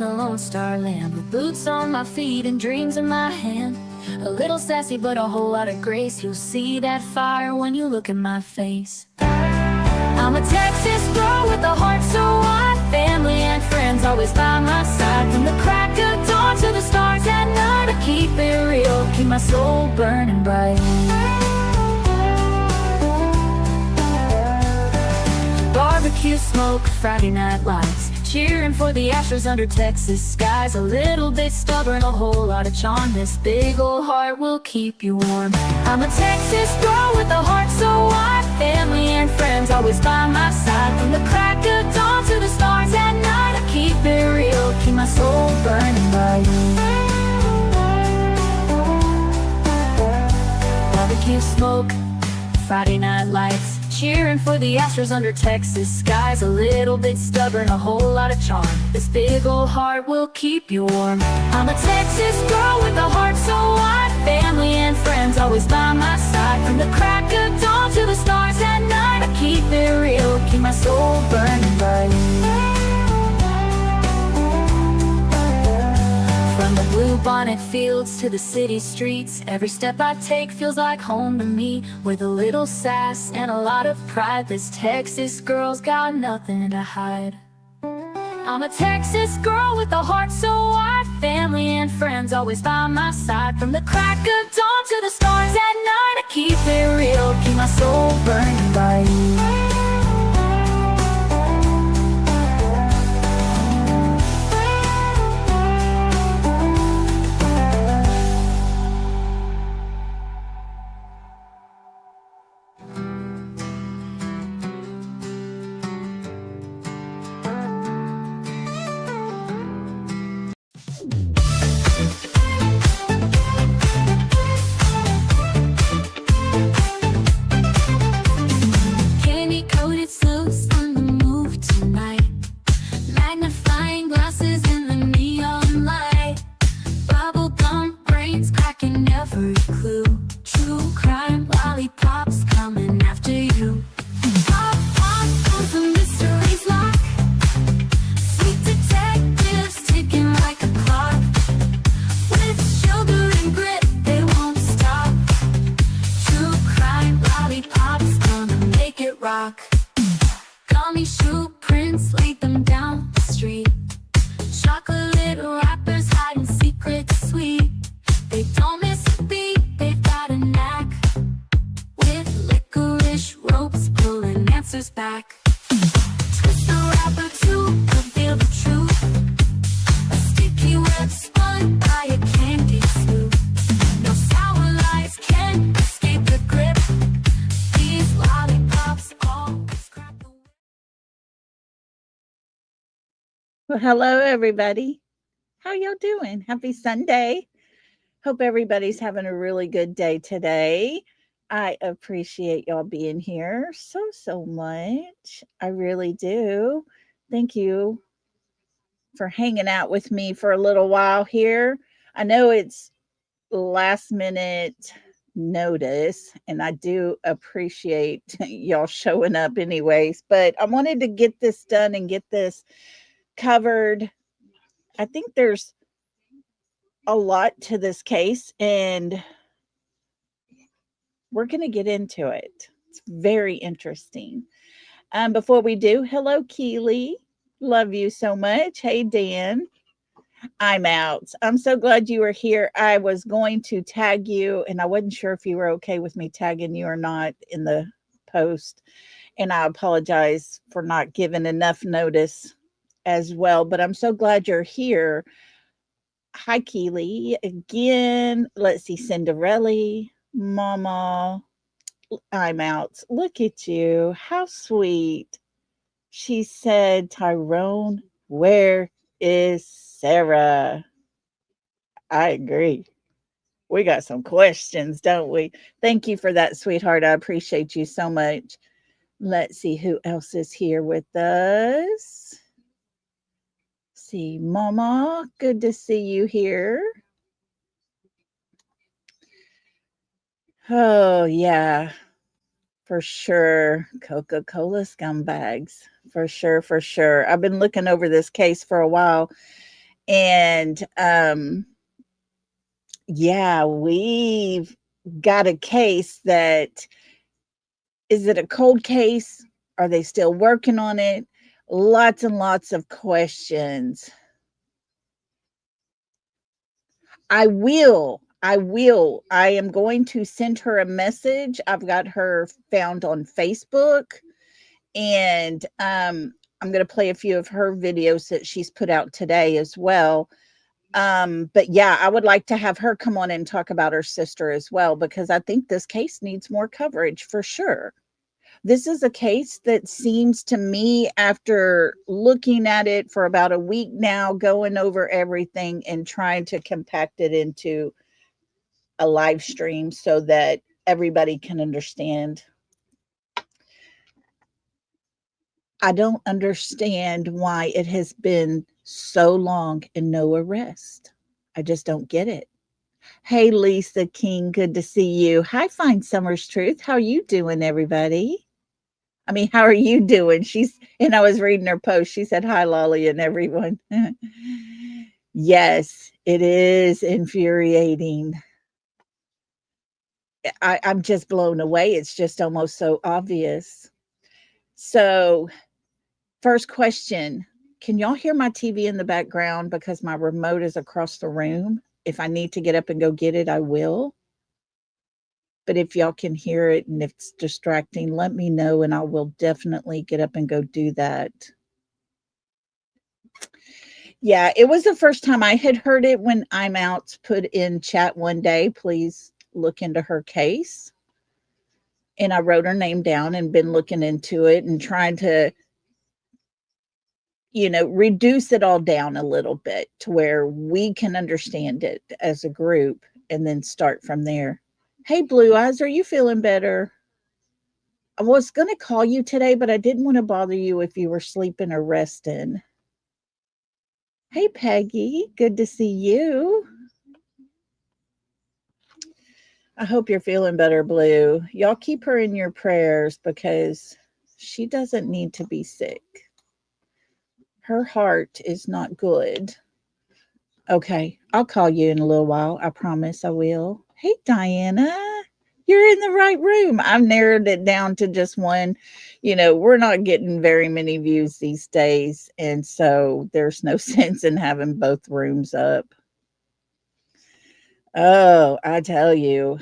a Lone Star Land, with boots on my feet and dreams in my hand. A little sassy but a whole lot of grace. You'll see that fire when you look in my face. I'm a Texas girl with a heart so wide, family and friends always by my side. From the crack of dawn to the stars at night, I keep it real, keep my soul burning bright. Barbecue smoke, Friday night lights, cheering for the Astros under Texas skies. A little bit stubborn, a whole lot of charm. This big old heart will keep you warm. I'm a Texas girl with a heart so wide, family and friends always by my side. From the crack of dawn to the stars at night, I keep it real, keep my soul burning bright. Barbecue smoke, Friday night lights, cheering for the Astros under Texas skies. A little bit stubborn, a whole lot of charm. This big old heart will keep you warm. I'm a Texas girl with a heart so wide, family and friends always by my side. From the crack of dawn to the stars at night, I keep it real, keep my soul burning bright. From the blue bonnet fields to the city streets, every step I take feels like home to me. With a little sass and a lot of pride, this Texas girl's got nothing to hide. I'm a Texas girl with a heart so wide, family and friends always by my side. From the crack of dawn to the stars at night, I keep it real, keep my soul burning bright. Gummy shoe prints laid them down the street. Chocolate wrappers hiding secrets sweet. They don't miss a beat, they've got a knack. With licorice ropes pulling answers back. Twist the wrapper to reveal the truth. A sticky web spun by a candy sloop. No sour lies can escape the grip. These lollipops always crack the whip. Well, hello, everybody. How y'all doing? Happy Sunday. Hope everybody's having a really good day today. I appreciate y'all being here so much. I really do. Thank you for hanging out with me for a little while here. I know it's last minute notice, and I do appreciate y'all showing up anyways, but I wanted to get this done and get this covered. I think there's a lot to this case, and we're going to get into it. It's very interesting. Before we do, hello, Keely. Love you so much. Hey, Dan. I'm out. I'm so glad you were here. I was going to tag you, and I wasn't sure if you were okay with me tagging you or not in the post. And I apologize for not giving enough notice as well, but I'm so glad you're here. Hi, Keely. Again, let's see, Cinderella, Mama, I'm out. Look at you. How sweet. She said, Tyrone, where is Sara? I agree. We got some questions, don't we? Thank you for that, sweetheart. I appreciate you so much. Let's see who else is here with us. See, Mama, good to see you here. Oh, yeah, for sure. Coca-Cola scumbags. For sure. I've been looking over this case for a while, And yeah, we've got a case that, is it a cold case? Are they still working on it? Lots and lots of questions. I will. I will. I am going to send her a message. I've got her found on Facebook, and I'm going to play a few of her videos that she's put out today as well. But yeah, I would like to have her come on and talk about her sister as well, because I think this case needs more coverage for sure. This is a case that seems to me, after looking at it for about a week now, going over everything and trying to compact it into a live stream so that everybody can understand. I don't understand why it has been so long and no arrest. I just don't get it. Hey, Lisa King, good to see you. Hi, Fine Summer's Truth. How are you doing, everybody? I mean, how are you doing? And I was reading her post. She said, hi, Lolly, and everyone. Yes, it is infuriating. I'm just blown away. It's just almost so obvious. So, first question, can y'all hear my TV in the background? Because my remote is across the room. If I need to get up and go get it, I will. But if y'all can hear it and if it's distracting, let me know and I will definitely get up and go do that. Yeah, it was the first time I had heard it when I'm out put in chat one day, please look into her case. And I wrote her name down and been looking into it and trying to, reduce it all down a little bit to where we can understand it as a group and then start from there. Hey, Blue Eyes, are you feeling better? I was going to call you today, but I didn't want to bother you if you were sleeping or resting. Hey, Peggy, good to see you. I hope you're feeling better, Blue. Y'all keep her in your prayers because she doesn't need to be sick. Her heart is not good. Okay, I'll call you in a little while. I promise I will. Hey, Diana, you're in the right room. I've narrowed it down to just one. We're not getting very many views these days. And so there's no sense in having both rooms up. Oh, I tell you,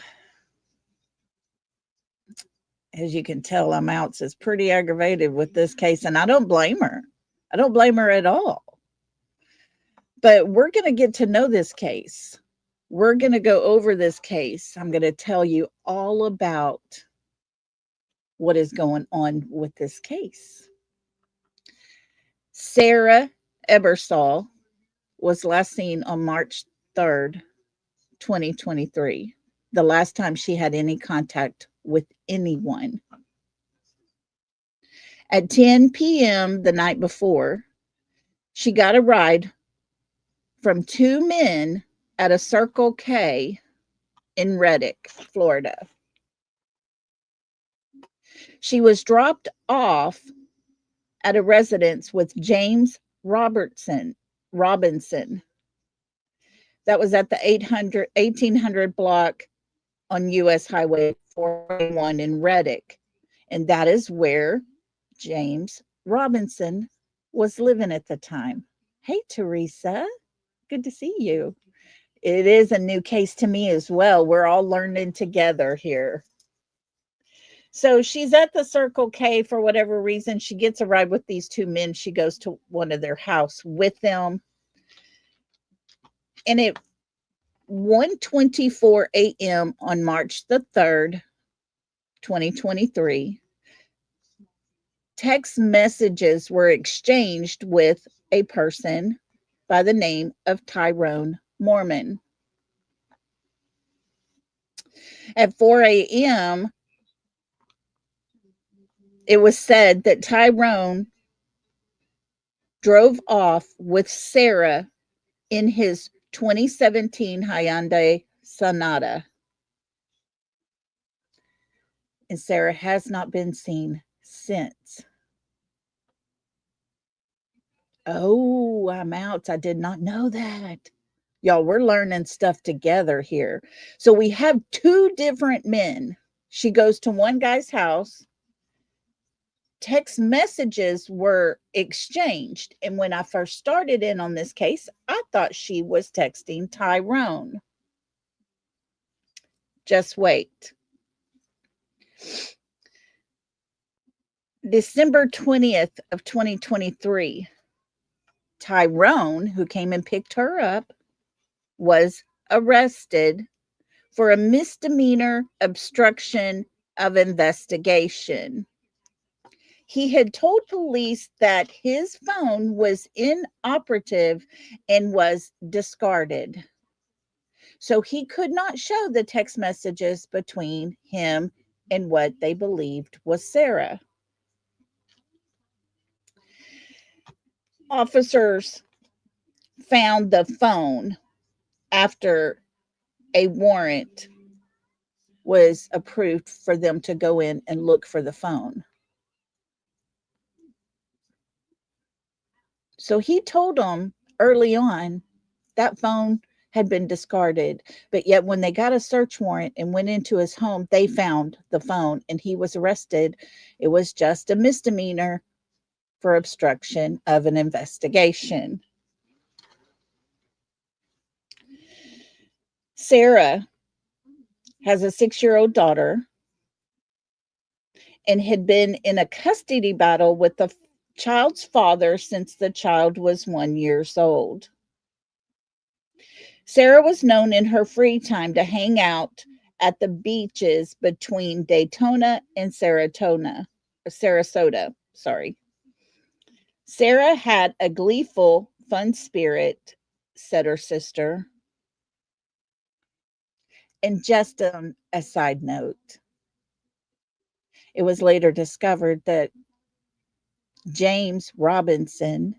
as you can tell, I'm out. Is pretty aggravated with this case. And I don't blame her. I don't blame her at all. But we're going to get to know this case. We're going to go over this case. I'm going to tell you all about what is going on with this case. Sara Ebersole was last seen on March 3rd, 2023, the last time she had any contact with anyone. At 10 p.m. the night before, she got a ride from two men at a Circle K in Reddick, Florida. She was dropped off at a residence with James Robinson. That was at the 1800 block on US Highway 41 in Reddick. And that is where James Robinson was living at the time. Hey, Teresa. Good to see you. It is a new case to me as well. We're all learning together here. So she's at the Circle K for whatever reason. She gets a ride with these two men. She goes to one of their house with them. And at 1:24 a.m. on March the 3rd, 2023, text messages were exchanged with a person by the name of Tyrone Mormon. At 4 a.m., it was said that Tyrone drove off with Sara in his 2017 Hyundai Sonata. And Sara has not been seen since. Oh, I'm out. I did not know that. Y'all, we're learning stuff together here. So we have two different men. She goes to one guy's house. Text messages were exchanged. And when I first started in on this case, I thought she was texting Tyrone. Just wait. December 20th of 2023, Tyrone, who came and picked her up, was arrested for a misdemeanor obstruction of investigation. He had told police that his phone was inoperative and was discarded. So he could not show the text messages between him and what they believed was Sara. Officers found the phone after a warrant was approved for them to go in and look for the phone. So he told them early on that phone had been discarded, but yet when they got a search warrant and went into his home, they found the phone and he was arrested. It was just a misdemeanor for obstruction of an investigation. Sara has a 6-year-old daughter and had been in a custody battle with the child's father since the child was 1 year old. Sara was known in her free time to hang out at the beaches between Daytona and Sarasota. Sara had a gleeful, fun spirit, said her sister. And just on a side note, it was later discovered that James Robinson,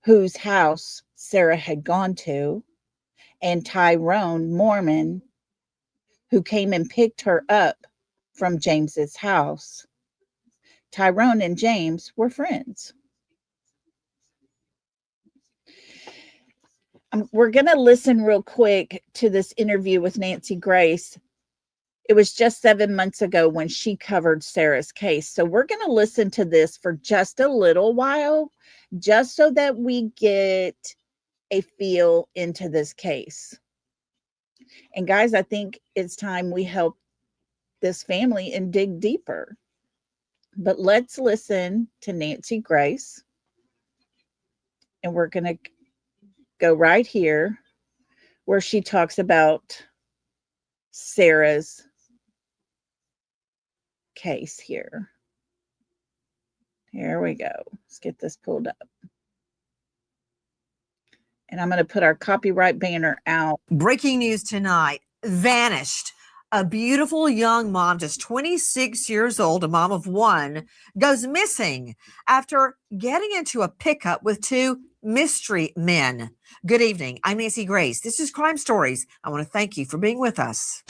whose house Sara had gone to, and Tyrone Mormon, who came and picked her up from James's house. Tyrone and James were friends. We're going to listen real quick to this interview with Nancy Grace. It was just 7 months ago when she covered Sara's case. So we're going to listen to this for just a little while, just so that we get a feel into this case. And guys, I think it's time we help this family and dig deeper. But let's listen to Nancy Grace. And we're going to go right here where she talks about Sara's case here. Here we go. Let's get this pulled up. And I'm going to put our copyright banner out. Breaking news tonight. Vanished. A beautiful young mom, just 26 years old, a mom of one, goes missing after getting into a pickup with two mystery men. Good evening. I'm Nancy Grace. This is Crime Stories. I want to thank you for being with us.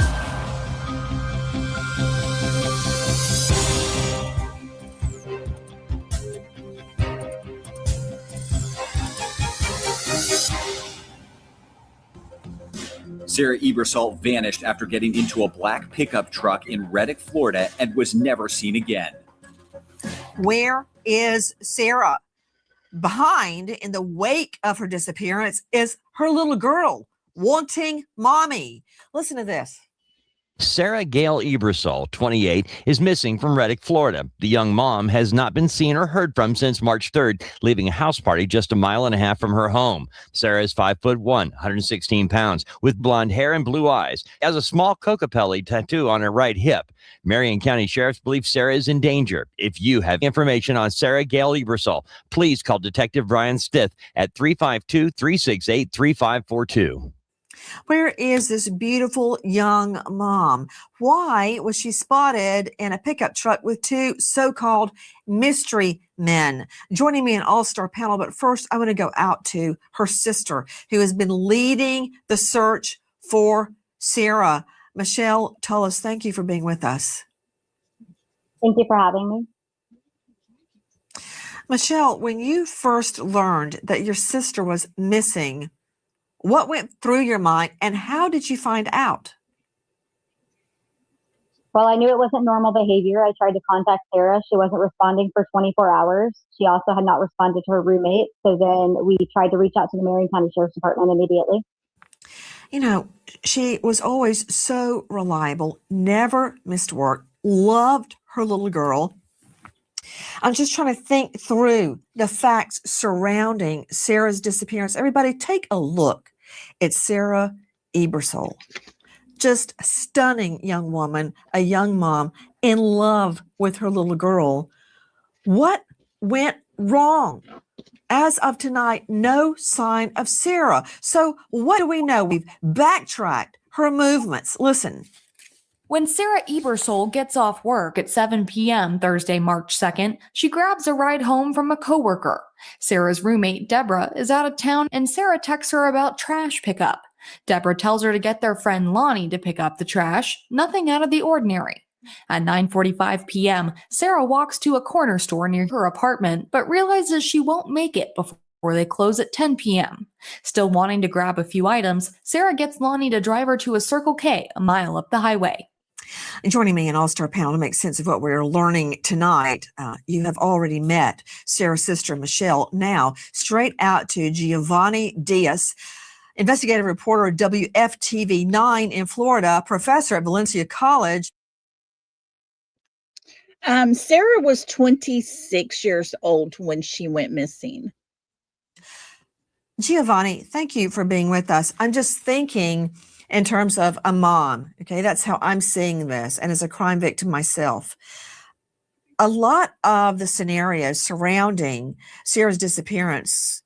Sara Ebersole vanished after getting into a black pickup truck in Reddick, Florida, and was never seen again. Where is Sara? Behind, in the wake of her disappearance, is her little girl wanting mommy. Listen to this. Sara Gail Ebersole, 28, is missing from Reddick, Florida. The young mom has not been seen or heard from since March 3rd, leaving a house party just a mile and a half from her home. Sara is 5'1", 116 pounds, with blonde hair and blue eyes. She has a small Kokopelli tattoo on her right hip. Marion County Sheriffs believe Sara is in danger. If you have information on Sara Gail Ebersole, please call Detective Brian Stith at 352-368-3542. Where is this beautiful young mom? Why was she spotted in a pickup truck with two so-called mystery men? Joining me an all-star panel, but first I want to go out to her sister who has been leading the search for Sara. Michelle Tullis, thank you for being with us. Thank you for having me. Michelle, when you first learned that your sister was missing, what went through your mind and how did you find out? Well, I knew it wasn't normal behavior. I tried to contact Sarah. She wasn't responding for 24 hours. She also had not responded to her roommate. So then we tried to reach out to the Marion County Sheriff's Department immediately. You know, she was always so reliable, never missed work, loved her little girl. I'm just trying to think through the facts surrounding Sarah's disappearance. Everybody, take a look at Sara Ebersole. Just a stunning young woman, a young mom in love with her little girl. What went wrong? As of tonight, no sign of Sara. So what do we know? We've backtracked her movements. Listen. When Sara Ebersole gets off work at 7 p.m. Thursday, March 2nd, she grabs a ride home from a coworker. Sarah's roommate, Deborah, is out of town and Sara texts her about trash pickup. Deborah tells her to get their friend Lonnie to pick up the trash, nothing out of the ordinary. At 9:45 p.m., Sara walks to a corner store near her apartment, but realizes she won't make it before they close at 10 p.m. Still wanting to grab a few items, Sara gets Lonnie to drive her to a Circle K a mile up the highway. Joining me in All-Star Panel to make sense of what we're learning tonight, you have already met Sara's sister, Michelle. Now, straight out to Giovanni Diaz, investigative reporter at WFTV 9 in Florida, professor at Valencia College. Sara was 26 years old when she went missing. Giovanni, thank you for being with us. I'm just thinking in terms of a mom, okay? That's how I'm seeing this, and as a crime victim myself. A lot of the scenarios surrounding Sara's disappearance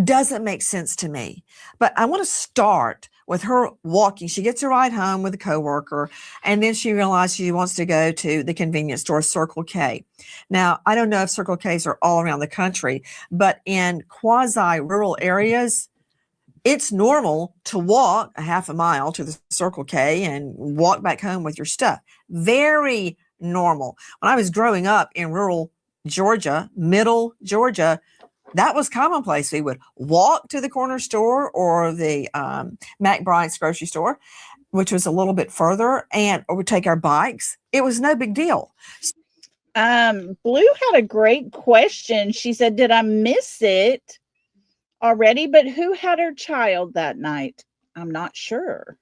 doesn't make sense to me. But I want to start with her walking. She gets a ride home with a coworker, and then she realizes she wants to go to the convenience store, Circle K. Now, I don't know if Circle Ks are all around the country, but in quasi-rural areas, it's normal to walk a half a mile to the Circle K and walk back home with your stuff. Very normal. When I was growing up in rural Georgia, middle Georgia, that was commonplace. We would walk to the corner store or the McBride's grocery store, which was a little bit further, or we'd take our bikes. It was no big deal. Blue had a great question. She said, did I miss it already? But who had her child that night? I'm not sure.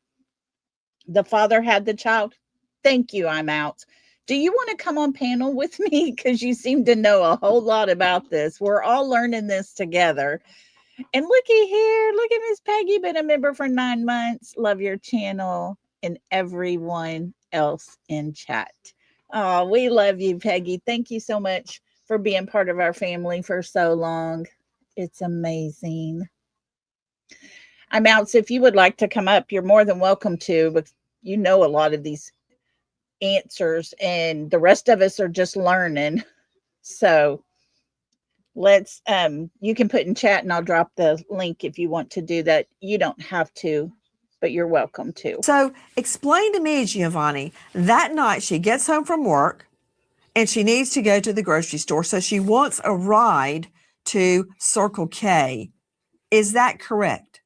The father had the child. Thank you. I'm out. Do you want to come on panel with me? Because you seem to know a whole lot about this. We're all learning this together. And looky here. Look at Miss Peggy, been a member for 9 months. Love your channel and everyone else in chat. Oh, we love you, Peggy. Thank you so much for being part of our family for so long. It's amazing. I'm out. So if you would like to come up, you're more than welcome to, but you know a lot of these answers and the rest of us are just learning. So let's you can put in chat and I'll drop the link if you want to do that. You don't have to, but you're welcome to. So explain to me, Giovanni, that night she gets home from work and she needs to go to the grocery store. So she wants a ride to Circle K. Is that correct?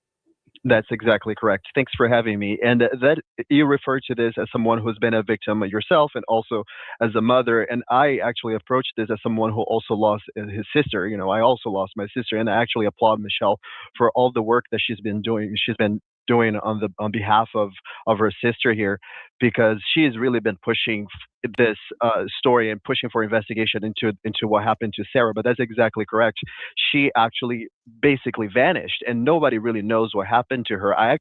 That's exactly correct. Thanks for having me. And that you refer to this as someone who's been a victim yourself and also as a mother. And I actually approached this as someone who also lost his sister. You know, I also lost my sister, and I actually applaud Michelle for all the work that she's been doing. She's been doing on behalf of her sister here, because she has really been pushing this story and pushing for investigation into what happened to Sara. But that's exactly correct. She actually basically vanished, and nobody really knows what happened to her.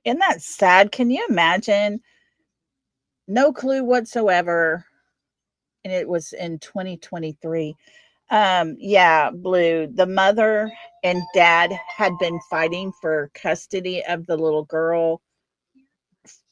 Isn't that sad? Can you imagine? No clue whatsoever. And it was in 2023. Yeah, Blue, the mother and dad had been fighting for custody of the little girl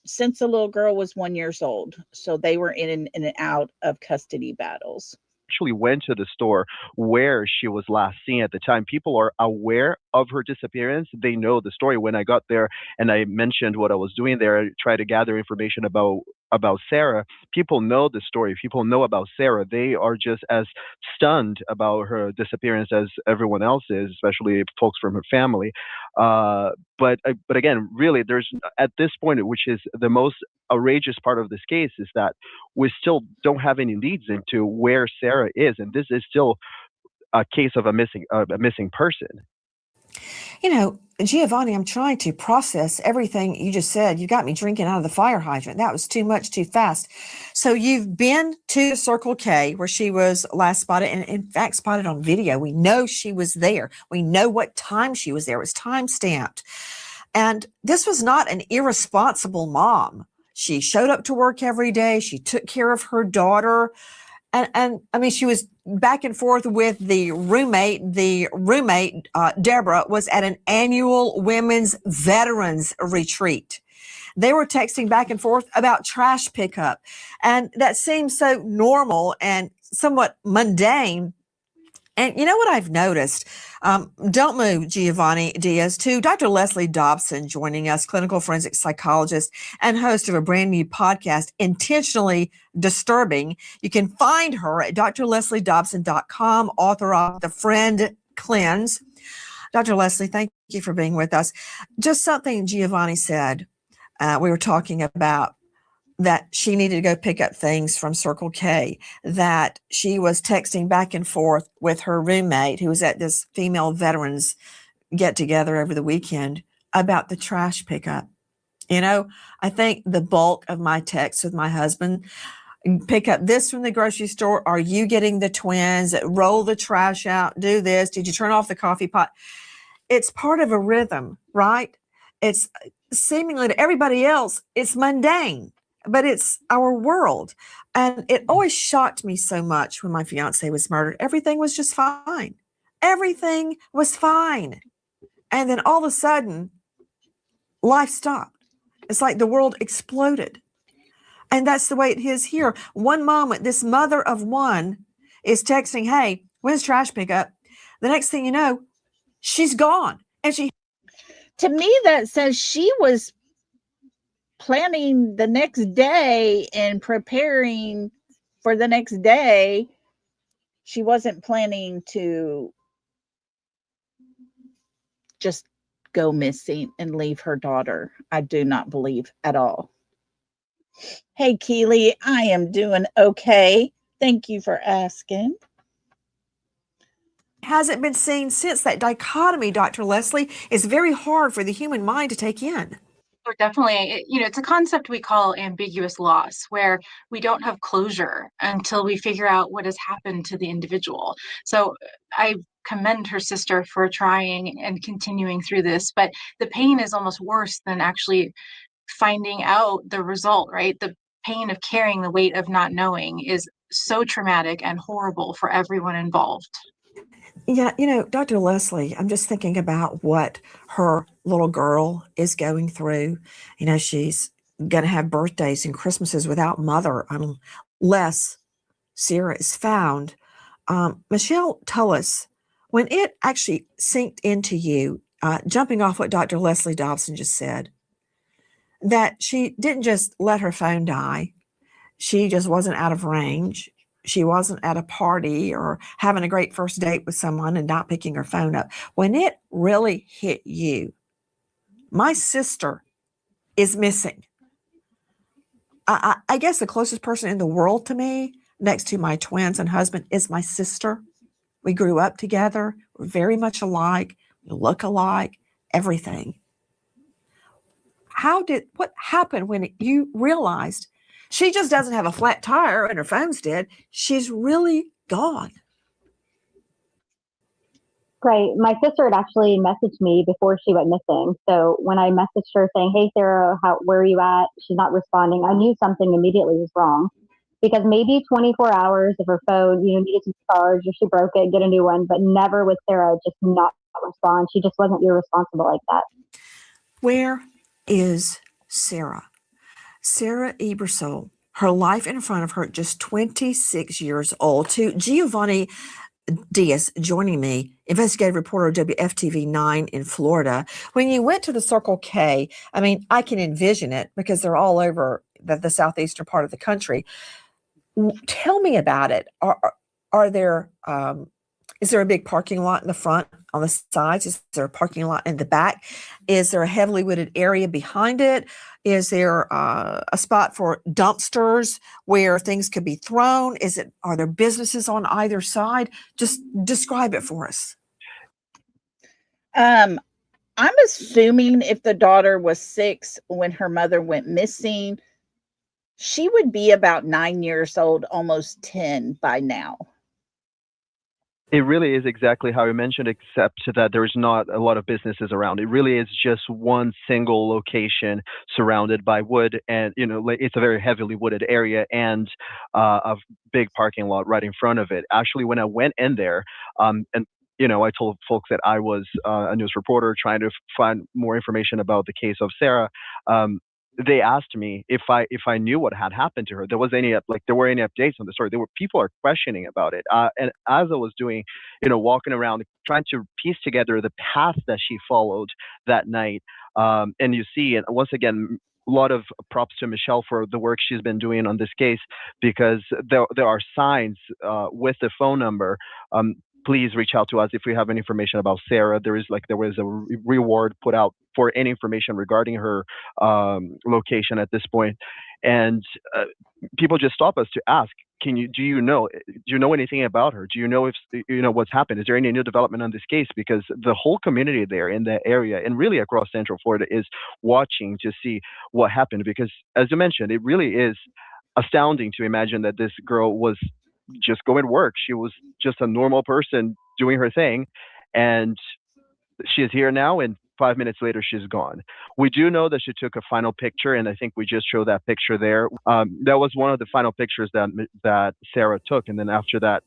since the little girl was 1 year old. So they were in and out of custody battles. Actually went to the store where she was last seen at the time. People are aware of her disappearance. They know the story. When I got there and I mentioned what I was doing there, I tried to gather information about about Sarah, people know the story. People know about Sarah. They are just as stunned about her disappearance as everyone else is, especially folks from her family. But again, really, there's at this point, which is the most outrageous part of this case, is that we still don't have any leads into where Sarah is, and this is still a case of a missing person. You know, Giovanni, I'm trying to process everything you just said. You got me drinking out of the fire hydrant. That was too much, too fast. So you've been to Circle K where she was last spotted, and in fact spotted on video. We know she was there. We know what time she was there. It was time stamped. And this was not an irresponsible mom. She showed up to work every day. She took care of her daughter. And I mean, she was back and forth with the roommate. The roommate, Deborah, was at an annual women's veterans retreat. They were texting back and forth about trash pickup. And that seems so normal and somewhat mundane. And you know what I've noticed? Don't move, Giovanni Diaz, to Dr. Leslie Dobson joining us, clinical forensic psychologist and host of a brand new podcast, Intentionally Disturbing. You can find her at drlesliedobson.com, author of The Friend Cleanse. Dr. Leslie, thank you for being with us. Just something Giovanni said. We were talking about that she needed to go pick up things from Circle K, that she was texting back and forth with her roommate who was at this female veterans get together over the weekend about the trash pickup. You know, I think the bulk of my texts with my husband, pick up this from the grocery store. Are you getting the twins? Roll the trash out. Do this. Did you turn off the coffee pot? It's part of a rhythm, right? It's seemingly to everybody else, it's mundane, but it's our world. And it always shocked me so much when my fiance was murdered. Everything was just fine. Everything was fine. And then all of a sudden, life stopped. It's like the world exploded. And that's the way it is here. One moment, this mother of one is texting, hey, when's trash pickup? The next thing you know, she's gone. And to me, that says she was planning the next day and preparing for the next day. She wasn't planning to just go missing and leave her daughter. I do not believe at all. Hey, Keely, I am doing okay. Thank you for asking. Hasn't been seen since. That dichotomy, Dr. Leslie, is very hard for the human mind to take in. Or definitely, it's a concept we call ambiguous loss, where we don't have closure until we figure out what has happened to the individual. So I commend her sister for trying and continuing through this, but the pain is almost worse than actually finding out the result, right? The pain of carrying the weight of not knowing is so traumatic and horrible for everyone involved. Yeah, Dr. Leslie, I'm just thinking about what her little girl is going through. She's going to have birthdays and Christmases without mother unless Sara is found. Michelle, tell us, when it actually sinked into you, jumping off what Dr. Leslie Dobson just said, that she didn't just let her phone die. She just wasn't out of range. She wasn't at a party or having a great first date with someone and not picking her phone up. When it really hit you, my sister is missing. I guess the closest person in the world to me, next to my twins and husband, is my sister. We grew up together. We're very much alike. We look alike, everything. What happened when you realized she just doesn't have a flat tire and her phone's dead? She's really gone. Right. My sister had actually messaged me before she went missing. So when I messaged her saying, hey, Sara, where are you at? She's not responding. I knew something immediately was wrong, because maybe 24 hours of her phone, needed to charge, or she broke it, get a new one, but never with Sara just not respond. She just wasn't irresponsible like that. Where is Sara? Sara Ebersole, her life in front of her, just 26 years old. To Giovanni Diaz joining me, investigative reporter WFTV 9 in Florida. When you went to the Circle K, I can envision it because they're all over the southeastern part of the country. Tell me about it. Are there is there a big parking lot in the front on the sides? Is there a parking lot in the back? Is there a heavily wooded area behind it? Is there a spot for dumpsters where things could be thrown? Are there businesses on either side? Just describe it for us. I'm assuming if the daughter was 6 when her mother went missing, she would be about 9 years old, almost 10 by now. It really is exactly how you mentioned, except that there's not a lot of businesses around. It really is just one single location surrounded by wood, and it's a very heavily wooded area, and a big parking lot right in front of it. Actually, when I went in there, and I told folks that I was a news reporter trying to find more information about the case of Sara. They asked me if I knew what had happened to her. There were any updates on the story. People are questioning about it. And as I was doing, walking around trying to piece together the path that she followed that night, and you see, and once again, a lot of props to Michelle for the work she's been doing on this case, because there are signs with the phone number. Please reach out to us if you have any information about Sara. There was a reward put out for any information regarding her location at this point, and people just stop us to ask, do you know anything about her? Do you know if what's happened? Is there any new development on this case? Because the whole community there in that area and really across Central Florida is watching to see what happened. Because as you mentioned, it really is astounding to imagine that this girl was just going to work. She was just a normal person doing her thing, and she's here now, and 5 minutes later she's gone. We do know that she took a final picture, and I think we just showed that picture there. That was one of the final pictures that Sara took, and then after that,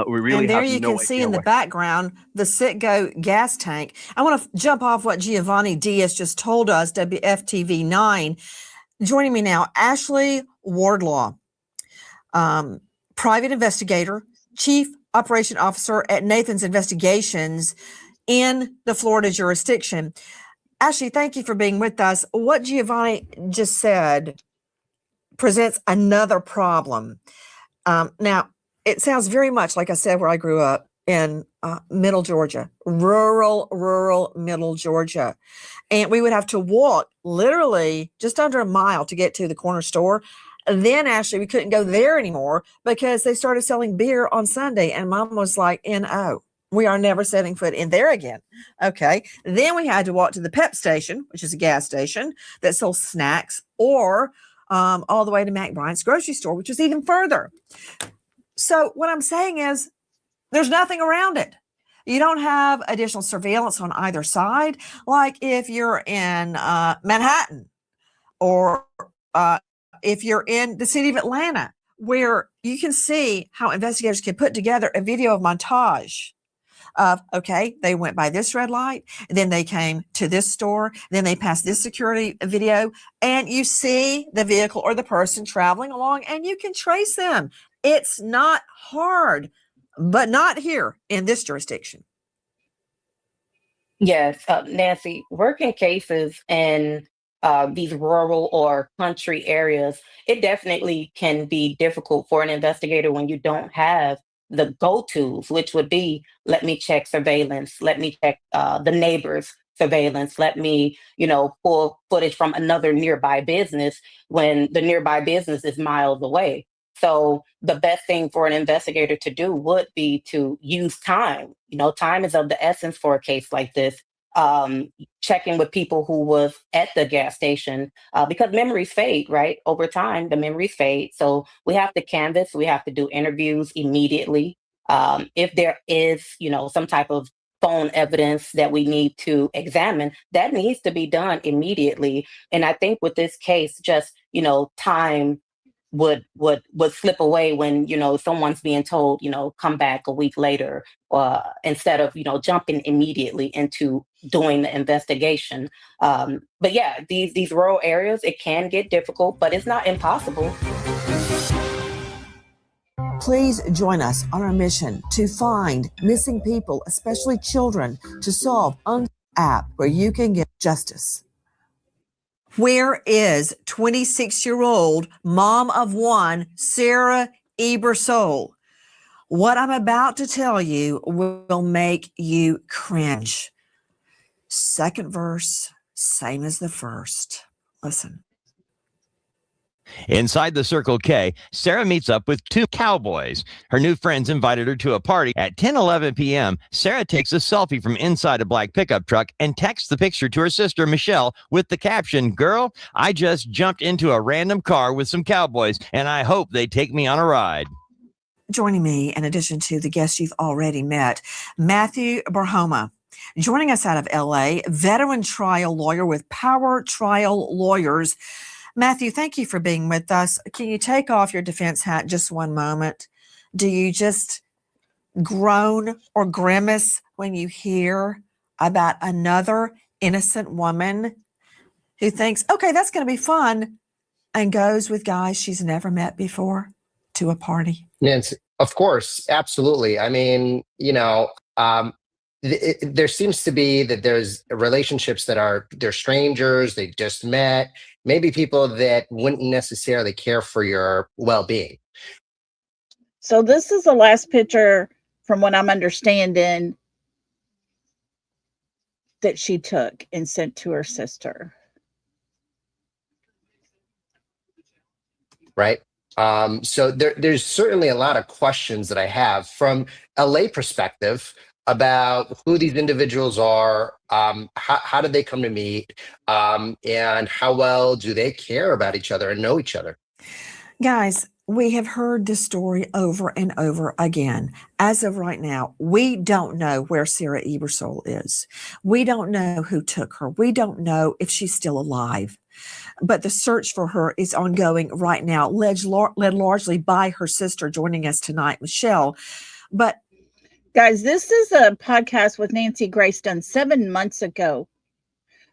we really and there have you no can see idea in the background the Citgo gas tank. I want to jump off what Giovanni Diaz just told us, WFTV 9. Joining me now, Ashley Wardlaw, private investigator, chief operation officer at Nathan's Investigations in the Florida jurisdiction. Ashley, thank you for being with us. What Giovanni just said presents another problem. Now, it sounds very much like I said where I grew up in middle Georgia, rural middle Georgia. And we would have to walk literally just under a mile to get to the corner store. Then, Ashley, we couldn't go there anymore because they started selling beer on Sunday. And Mom was like, "No, we are never setting foot in there again." Okay. Then we had to walk to the Pep station, which is a gas station that sells snacks, or all the way to Mac Bryant's grocery store, which is even further. So what I'm saying is there's nothing around it. You don't have additional surveillance on either side. Like if you're in Manhattan, or if you're in the city of Atlanta, where you can see how investigators can put together a video of montage of, okay, they went by this red light, then they came to this store, then they passed this security video, and you see the vehicle or the person traveling along, and you can trace them. It's not hard, but not here in this jurisdiction. Yes, Nancy, working cases in these rural or country areas, it definitely can be difficult for an investigator when you don't have the go-tos, which would be, let me check surveillance, let me check the neighbor's surveillance, let me, pull footage from another nearby business when the nearby business is miles away. So the best thing for an investigator to do would be to use time. Time is of the essence for a case like this. Checking with people who was at the gas station, because memories fade, right? Over time, the memories fade. So we have to canvass, we have to do interviews immediately. If there is, some type of phone evidence that we need to examine, that needs to be done immediately. And I think with this case, just, time would slip away when someone's being told come back a week later, instead of jumping immediately into doing the investigation. But yeah, these rural areas, it can get difficult, but it's not impossible. Please join us on our mission to find missing people, especially children, to solve app where you can get justice. Where is 26-year-old mom of one, Sara Ebersole? What I'm about to tell you will make you cringe. Second verse, same as the first. Listen. Inside the Circle K, Sara meets up with two cowboys. Her new friends invited her to a party. At 10:11 p.m., Sara takes a selfie from inside a black pickup truck and texts the picture to her sister, Michelle, with the caption, "Girl, I just jumped into a random car with some cowboys, and I hope they take me on a ride." Joining me, in addition to the guests you've already met, Matthew Barhoma. Joining us out of LA, veteran trial lawyer with Power Trial Lawyers. Matthew, thank you for being with us. Can you take off your defense hat just one moment? Do you just groan or grimace when you hear about another innocent woman who thinks, okay, that's going to be fun, and goes with guys she's never met before to a party? Nancy, of course, absolutely. I mean, there seems to be that there's relationships that they're strangers, they just met, maybe people that wouldn't necessarily care for your well-being. So this is the last picture, from what I'm understanding, that she took and sent to her sister. Right. So there's certainly a lot of questions that I have from a lay perspective about who these individuals are, how did they come to meet, and how well do they care about each other and know each other? Guys, we have heard this story over and over again. As of right now, we don't know where Sara Ebersole is. We don't know who took her. We don't know if she's still alive. But the search for her is ongoing right now, led largely by her sister joining us tonight, Michelle. But guys, this is a podcast with Nancy Grace done 7 months ago.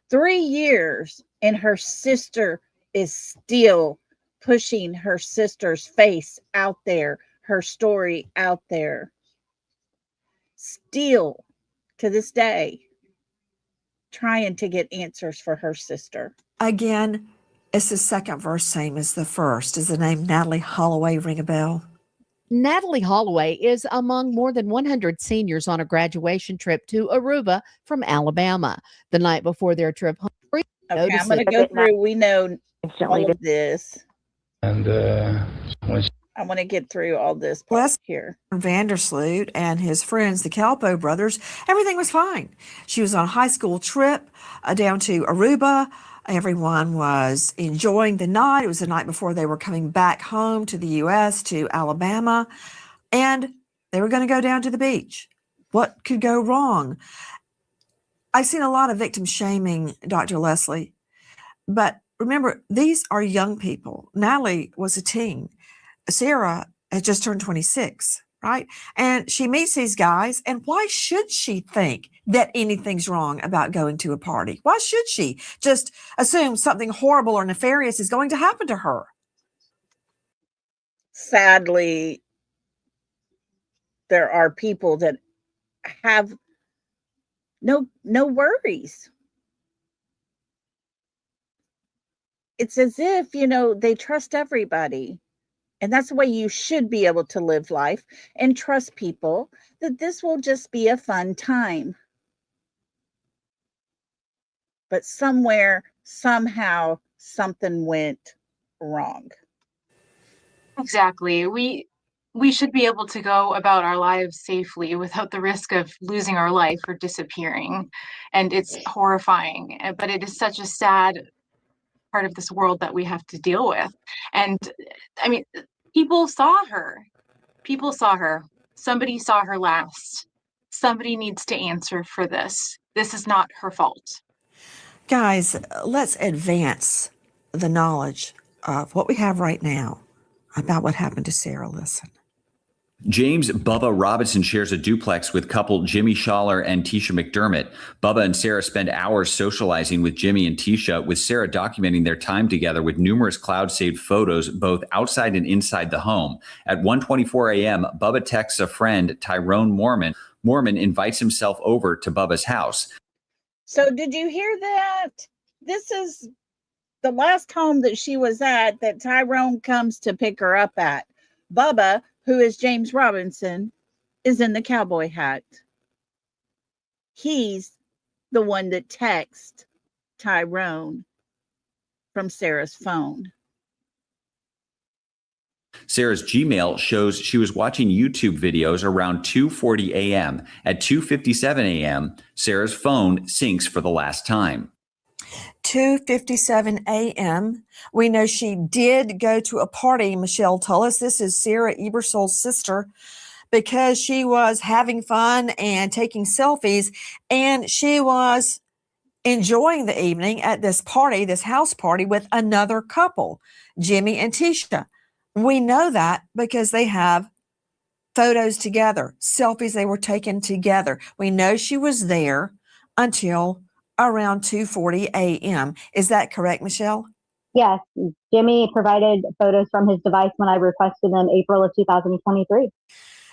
3 years, and her sister is still pushing her sister's face out there, her story out there. Still, to this day, trying to get answers for her sister. Again, it's the second verse, same as the first. Does the name Natalie Holloway ring a bell? Natalie Holloway is among more than 100 seniors on a graduation trip to Aruba from Alabama. The night before their trip home, okay, I'm going to go through. We know all of this. And I want to get through all this here. Vandersloot and his friends, the Calpo brothers, everything was fine. She was on a high school trip down to Aruba. Everyone was enjoying the night. It was the night before they were coming back home to the U.S., to Alabama, and they were going to go down to the beach. What could go wrong? I've seen a lot of victim shaming, Dr. Leslie, but remember, these are young people. Natalie was a teen. Sara had just turned 26, right? And she meets these guys, and why should she think that anything's wrong about going to a party? Why should she just assume something horrible or nefarious is going to happen to her? Sadly, there are people that have no worries. It's as if, they trust everybody. And that's the way you should be able to live life and trust people that this will just be a fun time. But somewhere, somehow, something went wrong. Exactly. We should be able to go about our lives safely without the risk of losing our life or disappearing. And it's horrifying, but it is such a sad part of this world that we have to deal with. And I mean, people saw her. Somebody saw her last. Somebody needs to answer for this. This is not her fault. Guys, let's advance the knowledge of what we have right now about what happened to Sara. Listen. James Bubba Robinson shares a duplex with couple Jimmy Schaller and Tisha McDermott. Bubba and Sara spend hours socializing with Jimmy and Tisha, with Sara documenting their time together with numerous cloud-saved photos both outside and inside the home. At 1:24 a.m., Bubba texts a friend, Tyrone Mormon. Mormon invites himself over to Bubba's house. So did you hear that? This is the last home that she was at that Tyrone comes to pick her up at. Bubba, who is James Robinson, is in the cowboy hat. He's the one that texts Tyrone from Sarah's phone. Sarah's Gmail shows she was watching YouTube videos around 2:40 a.m. At 2:57 a.m., Sarah's phone syncs for the last time. 2:57 a.m. We know she did go to a party, Michelle told us. This is Sara Ebersole's sister, because she was having fun and taking selfies, and she was enjoying the evening at this party, this house party, with another couple, Jimmy and Tisha. We know that because they have photos together, selfies they were taken together. We know she was there until around 2:40 a.m. Is that correct, Michelle? Yes, Jimmy provided photos from his device when I requested them April of 2023.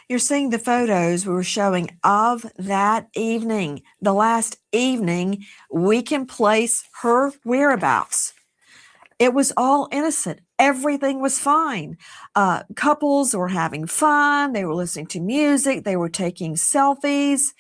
You're seeing the photos we were showing of that evening, the last evening. We can place her whereabouts. It was all innocent. Everything was fine. Couples were having fun. They were listening to music. They were taking selfies.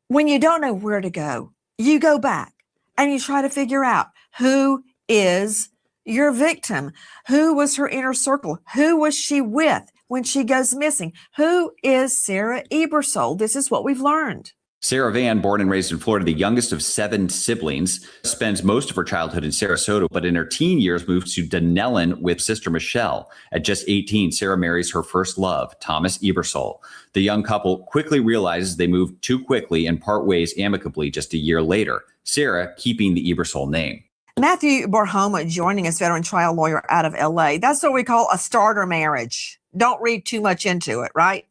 When you don't know where to go, you go back and you try to figure out who is your victim. Who was her inner circle? Who was she with when she goes missing? Who is Sara Ebersole? This is what we've learned. Sarah Van, born and raised in Florida, the youngest of 7 siblings, spends most of her childhood in Sarasota, but in her teen years moved to Dunellen with sister Michelle. At just 18, Sarah marries her first love, Thomas Ebersole. The young couple quickly realizes they moved too quickly and part ways amicably just a year later, Sarah keeping the Ebersole name. Matthew Barhoma joining us, veteran trial lawyer out of LA. That's what we call a starter marriage. Don't read too much into it, right?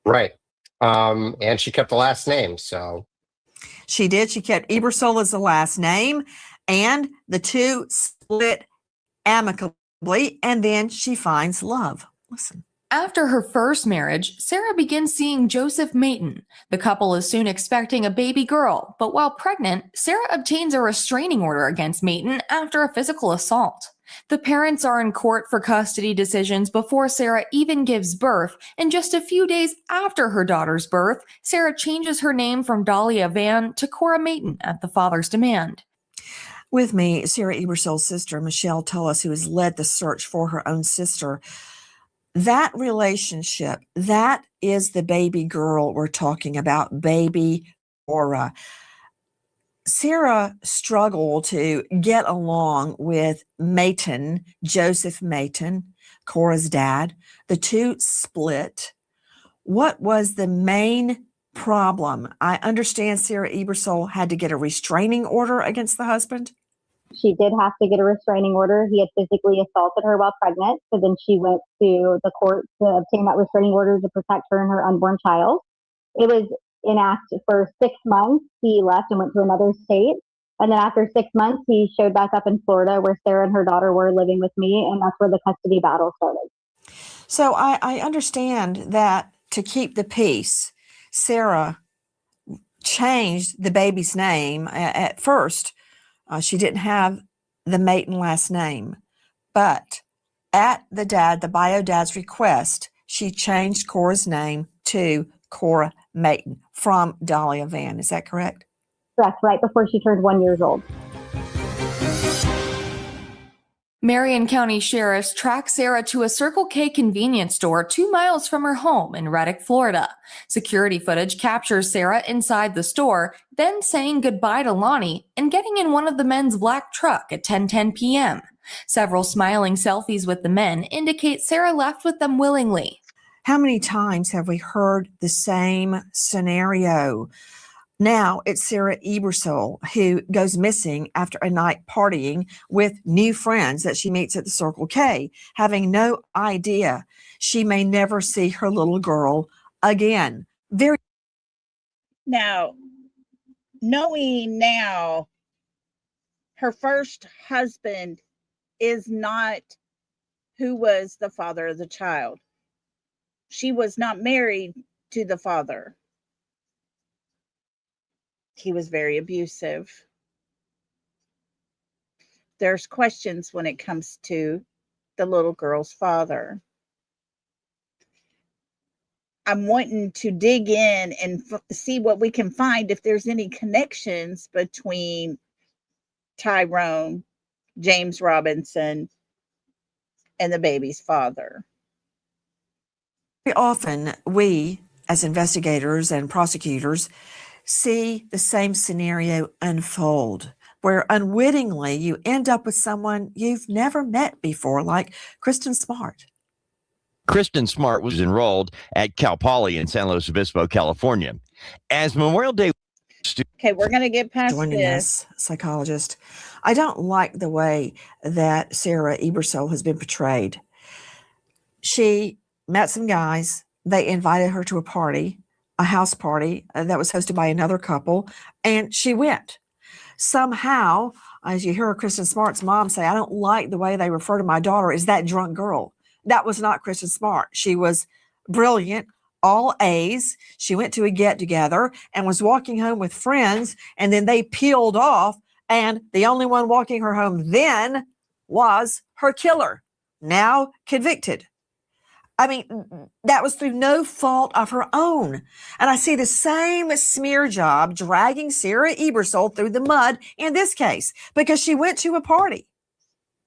Right. And she kept the last name, so. She did. She kept Ebersole as the last name, and the two split amicably, and then she finds love. Listen. After her first marriage, Sara begins seeing Joseph Mayton. The couple is soon expecting a baby girl, but while pregnant, Sara obtains a restraining order against Mayton after a physical assault. The parents are in court for custody decisions before Sara even gives birth, and just a few days after her daughter's birth, Sara changes her name from Dahlia Van to Cora Mayton at the father's demand. With me, Sara Ebersole's sister, Michelle Tullis, who has led the search for her own sister. That relationship, that is the baby girl we're talking about, baby Cora. Sara struggled to get along with Mayton, Joseph Mayton, Cora's dad. The two split. What was the main problem? I understand Sara Ebersole had to get a restraining order against the husband. She did have to get a restraining order. He had physically assaulted her while pregnant. So then she went to the court to obtain that restraining order to protect her and her unborn child. It was enacted for 6 months. He left and went to another state. And then after 6 months, he showed back up in Florida where Sara and her daughter were living with me. And that's where the custody battle started. So I understand that to keep the peace, Sara changed the baby's name. At first, she didn't have the Mayton last name, but at the bio dad's request, she changed Cora's name to Cora Mayton from Dahlia Van. Is that correct? Correct, right before she turned 1 year old. Marion County sheriffs track Sara to a Circle K convenience store 2 miles from her home in Reddick, Florida. Security footage captures Sara inside the store, then saying goodbye to Lonnie and getting in one of the men's black truck at 10:10 p.m. Several smiling selfies with the men indicate Sara left with them willingly. How many times have we heard the same scenario? Now it's Sara Ebersole who goes missing after a night partying with new friends that she meets at the Circle K, having no idea she may never see her little girl again. Now, knowing now her first husband is not who was the father of the child. She was not married to the father. He was very abusive. there's questions when it comes to the little girl's father. I'm wanting to dig in and see what we can find if there's any connections between Tyrone, James Robinson, and the baby's father. Very often, we as investigators and prosecutors see the same scenario unfold, where unwittingly you end up with someone you've never met before, like Kristen Smart. Kristen Smart was enrolled at Cal Poly in San Luis Obispo, California. As Memorial Day. Okay, we're going to get past Joining this. us, psychologist. I don't like the way that Sara Ebersole has been portrayed. She met some guys. They invited her to a party, a house party that was hosted by another couple, and she went. Somehow, as you hear Kristen Smart's mom say, I don't like the way they refer to my daughter as that drunk girl. That was not Kristen Smart. She was brilliant, all A's. She went to a get together and was walking home with friends, and then they peeled off. And the only one walking her home then was her killer, now convicted. I mean, that was through no fault of her own. And I see the same smear job dragging Sara Ebersole through the mud in this case because she went to a party.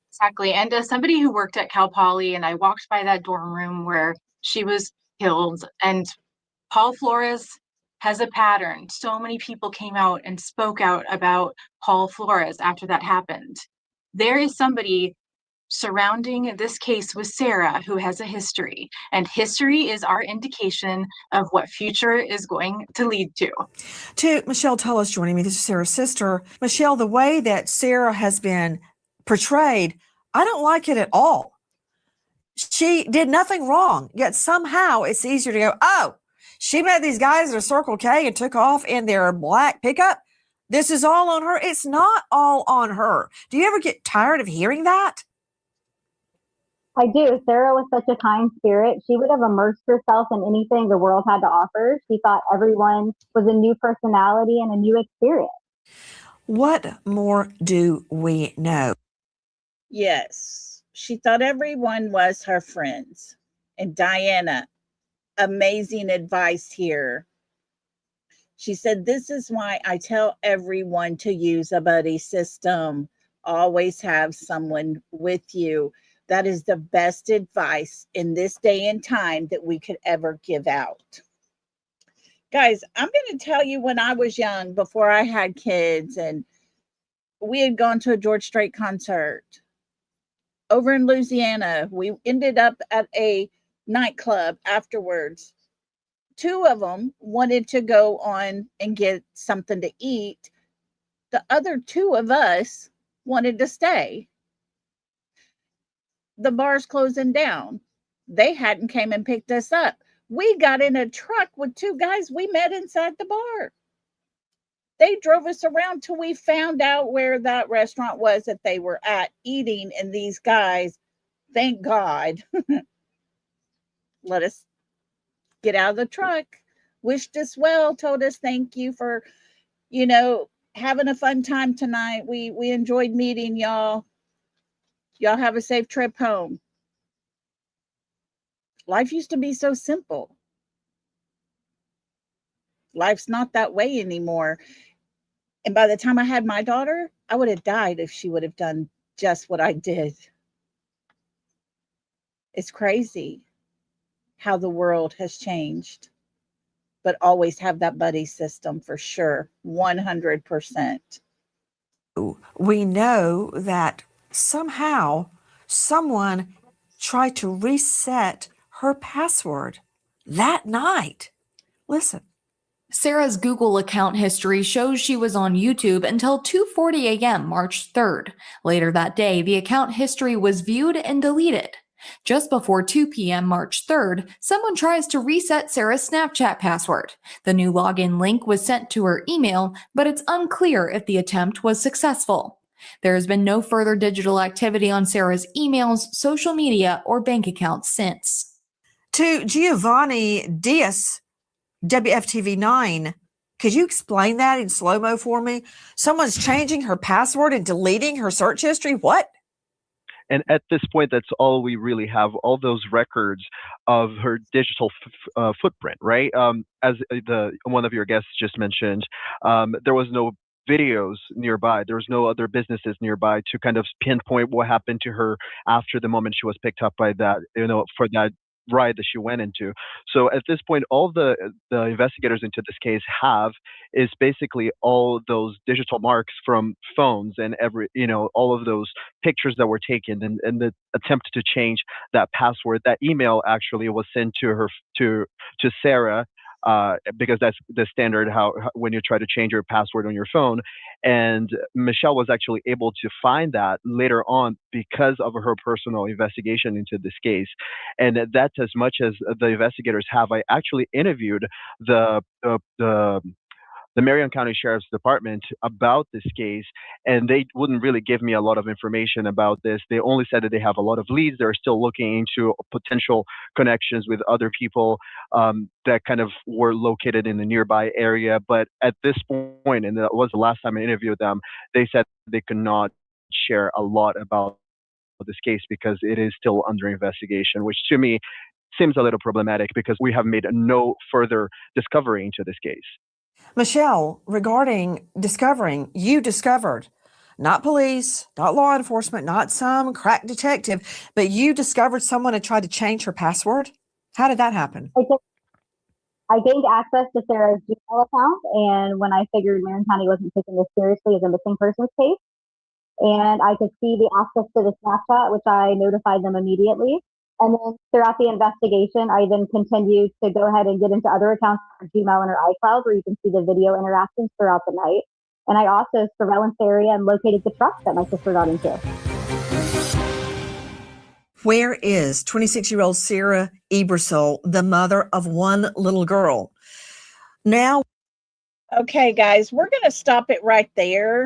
Exactly. And as somebody who worked at Cal Poly, and I walked by that dorm room where she was killed, and Paul Flores has a pattern. So many people came out and spoke out about Paul Flores after that happened. There is somebody surrounding this case with Sara who has a history, and history is our indication of what future is going to lead to. To Michelle Tullis joining me, this is Sara's sister. Michelle, the way that Sara has been portrayed, I don't like it at all. She did nothing wrong, yet somehow it's easier to go, oh, she met these guys at a Circle K and took off in their black pickup. This is all on her. It's not all on her. Do you ever get tired of hearing that? I do. Sara was such a kind spirit. She would have immersed herself in anything the world had to offer. She thought everyone was a new personality and a new experience. What more do we know? Yes, she thought everyone was her friends. And Diana, amazing advice here. She said, this is why I tell everyone to use a buddy system. Always have someone with you. That is the best advice in this day and time that we could ever give out. Guys, I'm going to tell you when I was young, before I had kids, and we had gone to a George Strait concert over in Louisiana. We ended up at a nightclub afterwards. Two of them wanted to go on and get something to eat. The other two of us wanted to stay. The bar's closing down. They hadn't came and picked us up. We got in a truck with two guys we met inside the bar. They drove us around till we found out where that restaurant was that they were at eating. And these guys, thank God, let us get out of the truck, wished us well, told us thank you for, having a fun time tonight. We enjoyed meeting y'all. Y'all have a safe trip home. Life used to be so simple. Life's not that way anymore. And by the time I had my daughter, I would have died if she would have done just what I did. It's crazy how the world has changed. But always have that buddy system for sure, 100%. We know that somehow someone tried to reset her password that night. Listen. Sara's Google account history shows she was on YouTube until 2:40 a.m. March 3rd. Later that day, the account history was viewed and deleted. Just before 2 p.m. March 3rd, someone tries to reset Sara's Snapchat password. The new login link was sent to her email, but it's unclear if the attempt was successful. There has been no further digital activity on Sara's emails, social media, or bank accounts since. To Giovanni Diaz, WFTV9, Could you explain that in slow-mo for me? Someone's changing her password and deleting her search history? What? And at this point, that's all we really have, all those records of her digital footprint, right? As the one of your guests just mentioned, there was no videos nearby. There was no other businesses nearby to kind of pinpoint what happened to her after the moment she was picked up by that, for that ride that she went into. So at this point, all the investigators into this case have is basically all those digital marks from phones and all of those pictures that were taken, and the attempt to change that password. That email actually was sent to her to Sarah, because that's the standard when you try to change your password on your phone. And Michelle was actually able to find that later on because of her personal investigation into this case. And that's as much as the investigators have. I actually interviewed the Marion County Sheriff's Department about this case, and they wouldn't really give me a lot of information about this. They only said that they have a lot of leads. They're still looking into potential connections with other people that kind of were located in the nearby area. But at this point, and that was the last time I interviewed them, they said they could not share a lot about this case because it is still under investigation, which to me seems a little problematic because we have made no further discovery into this case. Michelle, regarding discovering, you discovered, not police, not law enforcement, not some crack detective, but you discovered someone had tried to change her password? How did that happen? I gained access to Sarah's Gmail account, and when I figured Marion County wasn't taking this seriously as a missing persons case, and I could see the access to the Snapchat, which I notified them immediately. And then throughout the investigation, I then continued to go ahead and get into other accounts for Gmail and or iCloud where you can see the video interactions throughout the night. And I also surveillance the area and located the truck that my sister got into. Where is 26-year-old Sara Ebersole, the mother of one little girl? Now, Okay, guys, we're going to stop it right there.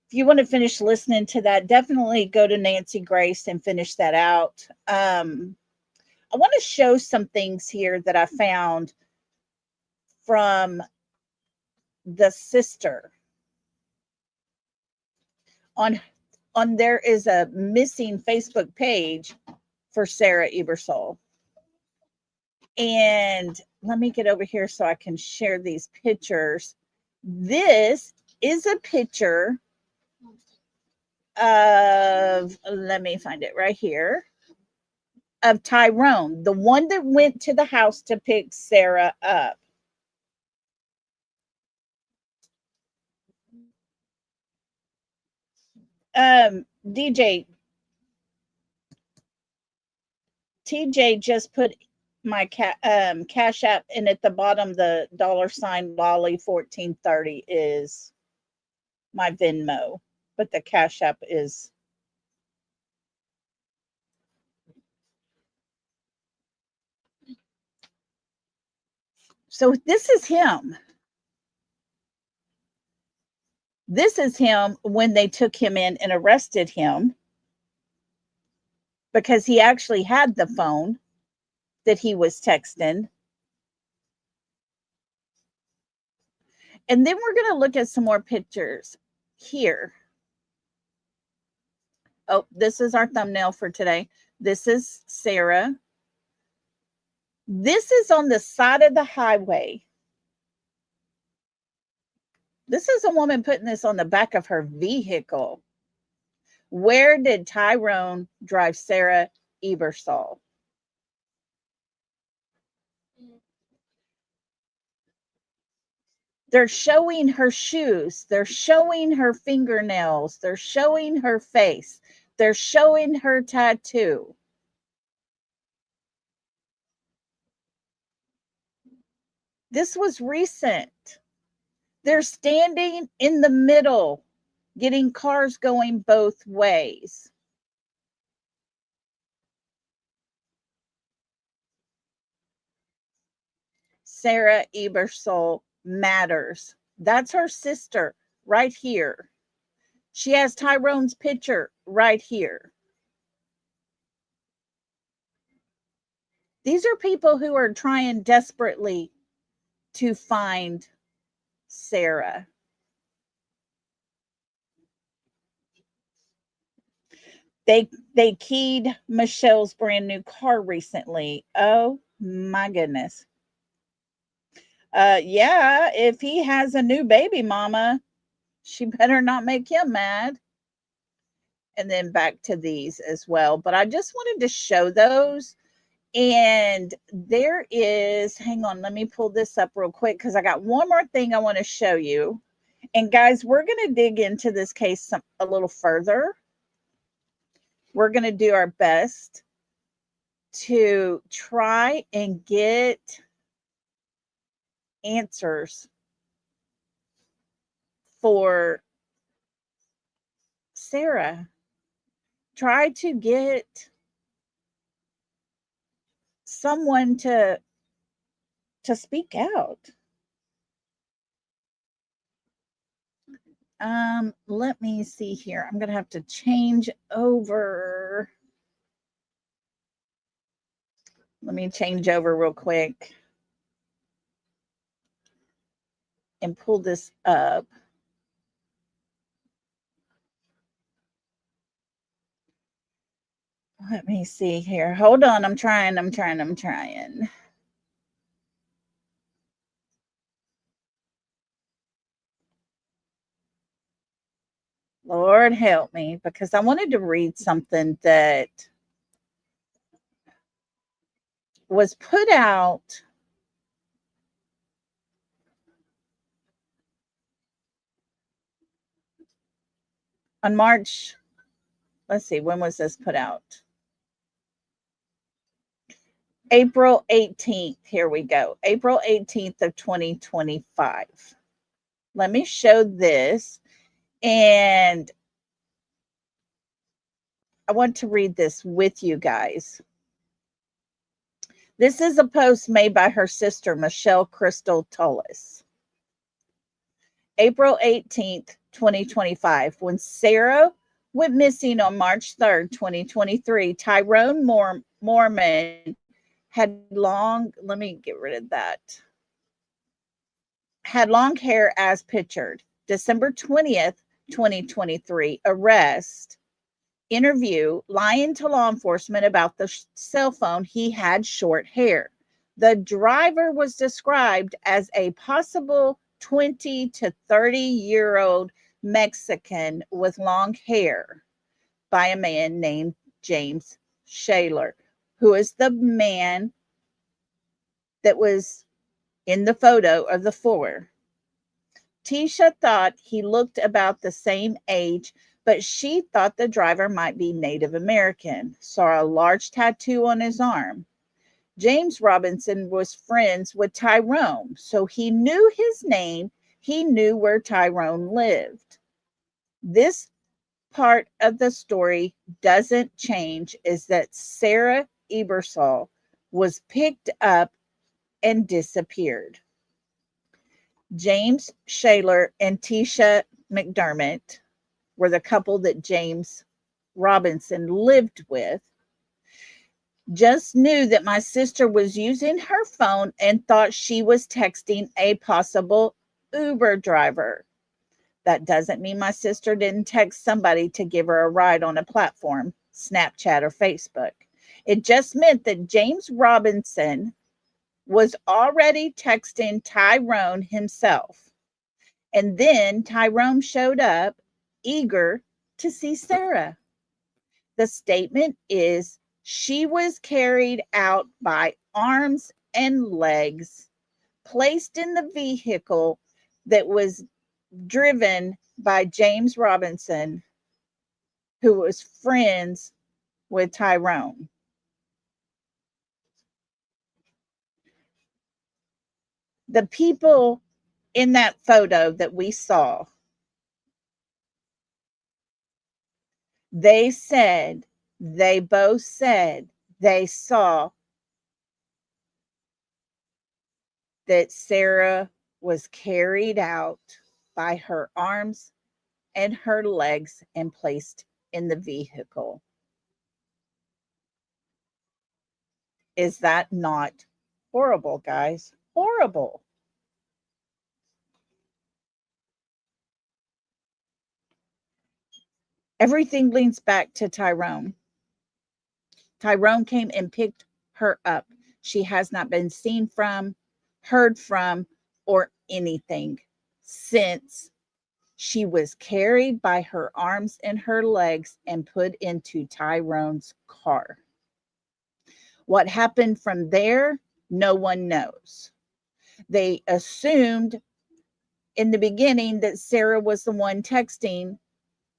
If you want to finish listening to that, definitely go to Nancy Grace and finish that out. I want to show some things here that I found from the sister. On there is a missing Facebook page for Sara Ebersole. And let me get over here so I can share these pictures. This is a picture of, let me find it right here, of Tyrone, the one that went to the house to pick Sara up. DJ TJ just put my Cash App, and at the bottom the $ Lolly 1430 is my Venmo, but the Cash App is so this is him. This is him when they took him in and arrested him, because he actually had the phone that he was texting. And then we're going to look at some more pictures here. Oh, this is our thumbnail for today. This is Sara. This is on the side of the highway. This is a woman putting this on the back of her vehicle. Where did Tyrone drive Sara Ebersole? They're showing her shoes. They're showing her fingernails. They're showing her face. They're showing her tattoo. This was recent. They're standing in the middle, getting cars going both ways. Sara Ebersole matters. That's her sister right here. She has Tyrone's picture right here. These are people who are trying desperately to find Sara. They keyed Michelle's brand new car recently. Oh my goodness. Yeah, if he has a new baby mama, she better not make him mad. And then back to these as well. But I just wanted to show those. And there is, hang on, let me pull this up real quick because I got one more thing I want to show you. And guys, we're going to dig into this case a little further. We're going to do our best to try and get answers for Sara. Try to get someone to speak out. Let me see here. I'm gonna have to change over. Let me change over real quick and pull this up. Let me see here. Hold on. I'm trying. Lord help me, because I wanted to read something that was put out on March. Let's see, when was this put out? April 18th. Here we go. April 18th of 2025. Let me show this. And I want to read this with you guys. This is a post made by her sister, Michelle Crystal Tullis. April 18th, 2025. When Sara went missing on March 3rd, 2023, Tyrone Mormon had long, let me get rid of that, had long hair as pictured. December 20th, 2023, arrest, interview, lying to law enforcement about the cell phone, he had short hair. The driver was described as a possible 20 to 30-year-old Mexican with long hair by a man named James Shaler, who is the man that was in the photo of the four. Tisha thought he looked about the same age, but she thought the driver might be Native American. Saw a large tattoo on his arm. James Robinson was friends with Tyrone, so he knew his name. He knew where Tyrone lived. This part of the story doesn't change, is that Sara Ebersole was picked up and disappeared. James Shaler and Tisha McDermott were the couple that James Robinson lived with. Just knew that my sister was using her phone and thought she was texting a possible Uber driver. That doesn't mean my sister didn't text somebody to give her a ride on a platform, Snapchat or Facebook. It just meant that James Robinson was already texting Tyrone himself. And then Tyrone showed up, eager to see Sara. The statement is she was carried out by arms and legs, placed in the vehicle that was driven by James Robinson, who was friends with Tyrone. The people in that photo that we saw, they both said they saw that Sara was carried out by her arms and her legs and placed in the vehicle. Is that not horrible, guys? Horrible. Everything leans back to Tyrone. Tyrone came and picked her up. She has not been seen from, heard from, or anything since she was carried by her arms and her legs and put into Tyrone's car. What happened from there, no one knows. They assumed in the beginning that Sara was the one texting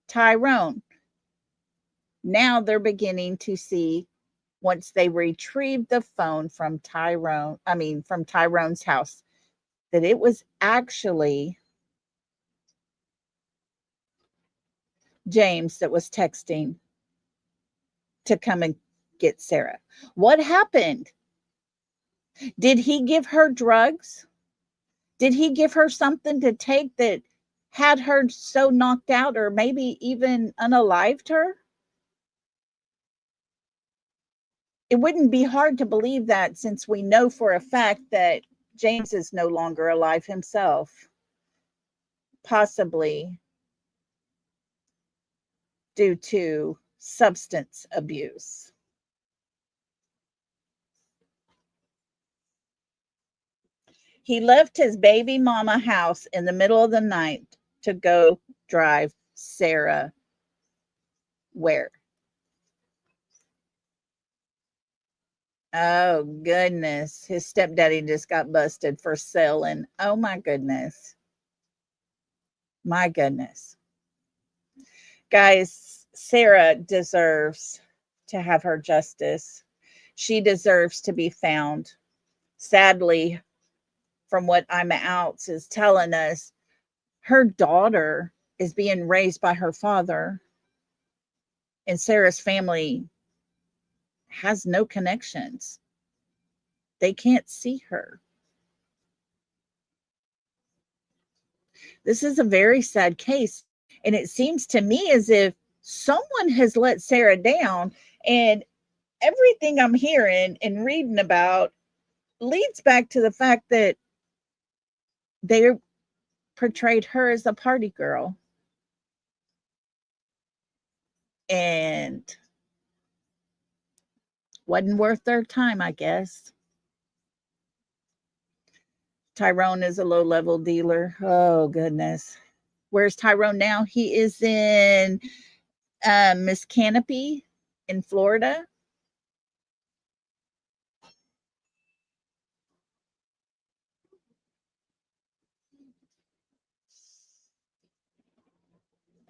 Tyrone. Now they're beginning to see, once they retrieved the phone from Tyrone's house, that it was actually James that was texting to come and get Sara. What happened? Did he give her drugs? Did he give her something to take that had her so knocked out, or maybe even unalived her? It wouldn't be hard to believe that, since we know for a fact that James is no longer alive himself, possibly due to substance abuse. He left his baby mama house in the middle of the night to go drive Sara where? Oh, goodness. His stepdaddy just got busted for selling. Oh, my goodness. My goodness. Guys, Sara deserves to have her justice. She deserves to be found. Sadly, from what I'm Outs is telling us, her daughter is being raised by her father, and Sara's family has no connections. They can't see her. This is a very sad case. And it seems to me as if someone has let Sara down. And everything I'm hearing and reading about leads back to the fact that they portrayed her as a party girl. And wasn't worth their time, I guess. Tyrone is a low-level dealer. Oh, goodness. Where's Tyrone now? He is in Miss Canopy in Florida.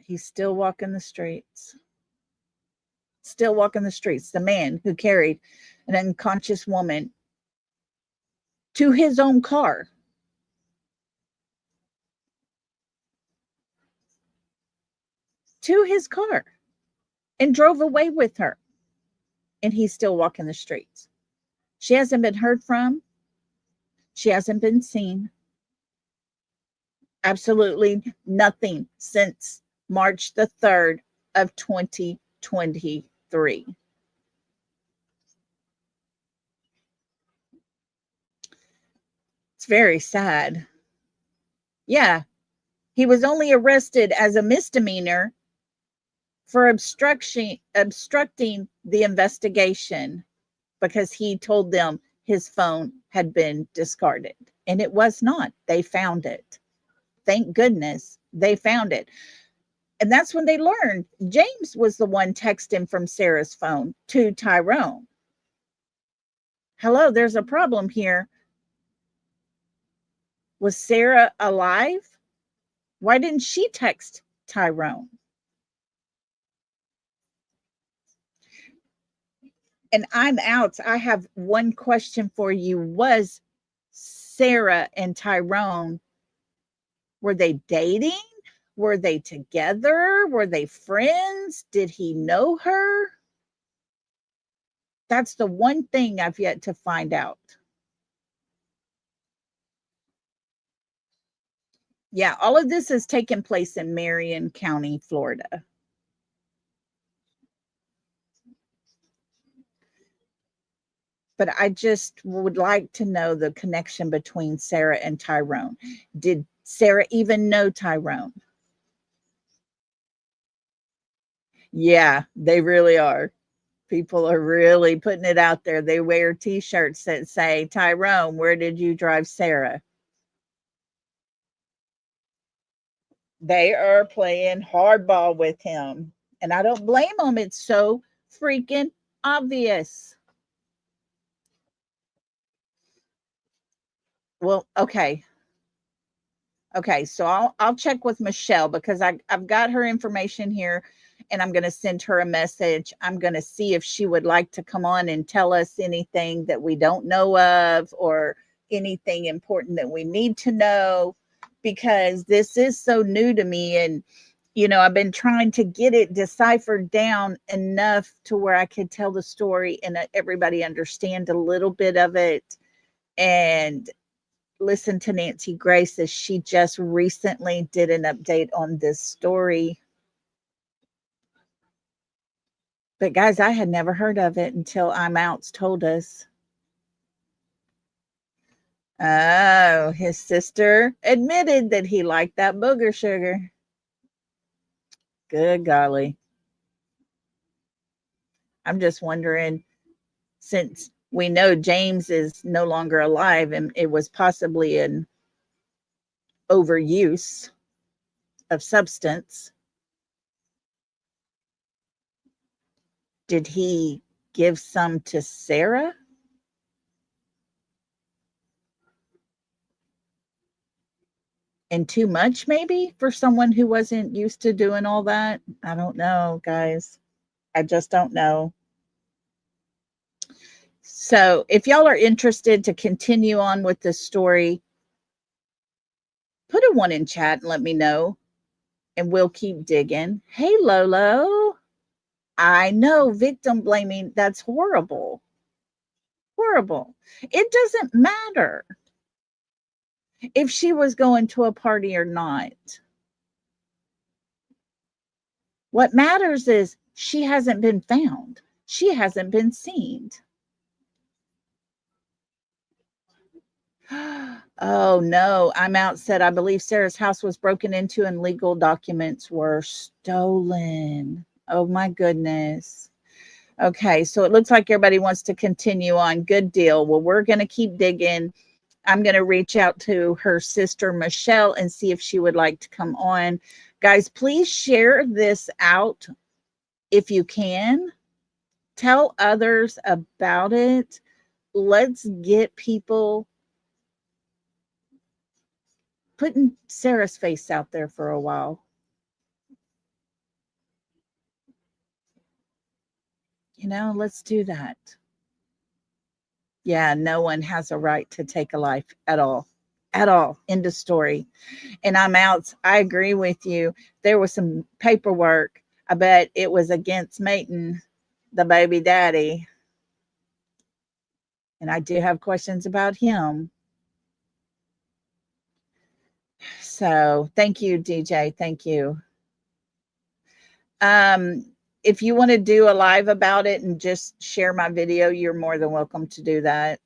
He's still walking the streets. Still walking the streets. The man who carried an unconscious woman to his own car. To his car. And drove away with her. And he's still walking the streets. She hasn't been heard from. She hasn't been seen. Absolutely nothing since March the 3rd of 2023. It's very sad. Yeah, he was only arrested as a misdemeanor for obstructing the investigation because he told them his phone had been discarded. And it was not. They found it. Thank goodness they found it. And that's when they learned James was the one texting from Sara's phone to Tyrone. Hello, there's a problem here. Was Sara alive? Why didn't she text Tyrone? And I'm out. I have one question for you. Was Sara and Tyrone, were they dating? Were they together? Were they friends? Did he know her? That's the one thing I've yet to find out. Yeah, all of this has taken place in Marion County, Florida. But I just would like to know the connection between Sara and Tyrone. Did Sara even know Tyrone? Yeah, they really are. People are really putting it out there. They wear t-shirts that say, Tyrone, where did you drive Sarah? They are playing hardball with him. And I don't blame them. It's so freaking obvious. Well, okay. Okay, so I'll check with Michelle because I've got her information here and I'm going to send her a message. I'm going to see if she would like to come on and tell us anything that we don't know of or anything important that we need to know because this is so new to me and I've been trying to get it deciphered down enough to where I could tell the story and everybody understand a little bit of it and listen to Nancy Grace as she just recently did an update on this story. But guys, I had never heard of it until I'm Outs told us. Oh, his sister admitted that he liked that booger sugar. Good golly. I'm just wondering, since we know James is no longer alive and it was possibly an overuse of substance, did he give some to Sara? And too much maybe for someone who wasn't used to doing all that? I don't know, guys. I just don't know. So if y'all are interested to continue on with this story, put a 1 in chat and let me know, and we'll keep digging. Hey, Lolo. I know victim blaming, that's horrible. Horrible. It doesn't matter if she was going to a party or not. What matters is she hasn't been found. She hasn't been seen. Oh no, I'm out said I believe Sarah's house was broken into and legal documents were stolen. Oh my goodness. Okay, so it looks like everybody wants to continue on. Good deal. Well, we're going to keep digging. I'm going to reach out to her sister Michelle and see if she would like to come on. Guys, please share this out if you can. Tell others about it. Let's get people putting Sarah's face out there for a while. Let's do that. Yeah, no one has a right to take a life at all. At all. End of story. And I'm out. I agree with you. There was some paperwork. I bet it was against Maton, the baby daddy. And I do have questions about him. So thank you, DJ. Thank you. If you want to do a live about it and just share my video, you're more than welcome to do that.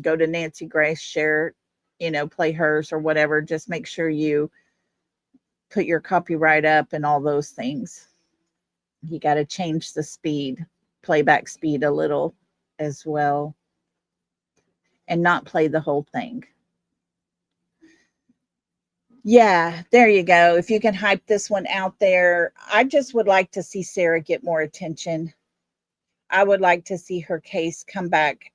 Go to Nancy Grace, share, play hers or whatever. Just make sure you put your copyright up and all those things. You got to change the speed, playback speed a little as well, and not play the whole thing. Yeah, there you go. If you can hype this one out there, I just would like to see Sara get more attention. I would like to see her case come back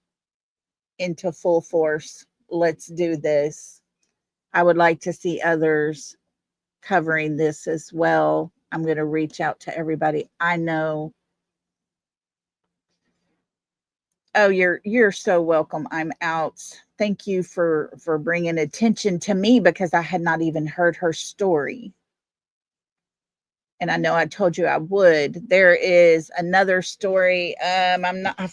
into full force. Let's do this. I would like to see others covering this as well. I'm going to reach out to everybody I know. Oh, you're so welcome. I'm out. Thank you for bringing attention to me because I had not even heard her story. And I know I told you I would. There is another story. I